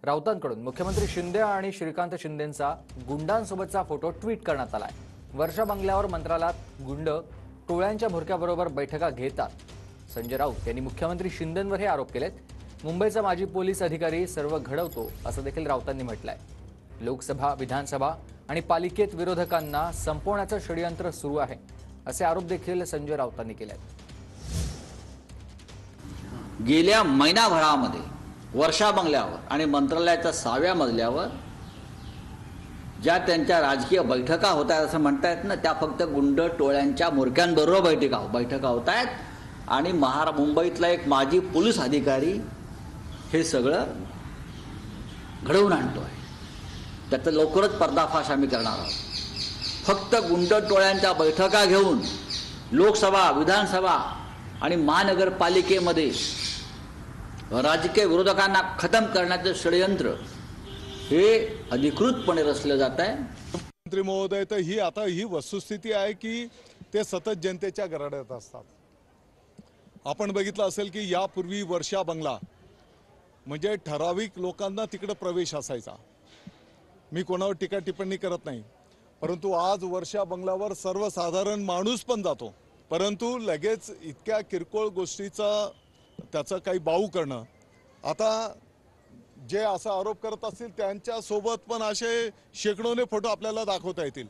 राऊतांकडून मुख्यमंत्री शिंदे आणि Shrikant शिंदेंचा गुंडांसोबतचा photo tweet करण्यात आलाय। वर्षा बंगल्यावर मंत्रालयात गुंड टोळ्यांच्या भुरक्याबरोबर बैठका घेतात। संजय राऊत यांनी मुख्यमंत्री शिंदेंवर हे आरोप केलेत। मुंबईचा माजी पोलीस अधिकारी सर्व घडवतो असं देखील राऊतांनी म्हटलंय। लोकसभा, विधानसभा आणि पालिकेत विरोधकांना संपवण्याचं षडयंत्र सुरू आहे असे आरोप देखील संजय राऊतांनी केले। गेल्या महिनाभरामध्ये वर्षा बंगल्यावर आणि मंत्रालयाच्या 6व्या मजल्यावर ज्या त्यांच्या राजकीय बैठका होत आहेत असं म्हणतायत ना, त्या फक्त गुंड टोळ्यांच्या मुरक्यांबरोबर बैठका होत आहेत आणि मुंबईतला एक माजी पोलीस अधिकारी हे सगळं घडवून आणतोय। त्याचा लवकरच पर्दाफाश आम्ही करणार आहोत। फक्त गुंड टोळ्यांच्या बैठका घेऊन लोकसभा, विधानसभा आणि महानगरपालिकेमध्ये राजकीय विरोधकांना खतम करण्याचे षडयंत्र हे अधिकृतपणे रचले जात आहे। मंत्री महोदय, तर ही वस्तुस्थिती आहे की ते सतत जनतेच्या घराड्यात असतात। आपण बघितलं असेल की यापूर्वी वर्षा बंगला म्हणजे ठराविक लोकांना तिकडे प्रवेश असायचा। मी कोणावर टीका टिप्पणी करत नाही, परंतु आज वर्षा बंगल्यावर सर्वसाधारण माणूस पण जातो, परंतु लगेच इतक्या किरकोळ गोष्टीचा त्याचं काही बाऊ करणं। आता जे असा आरोप करत असतील त्यांच्या सोबत पण असे शेकडोने फोटो आपल्याला दाखवता येतील।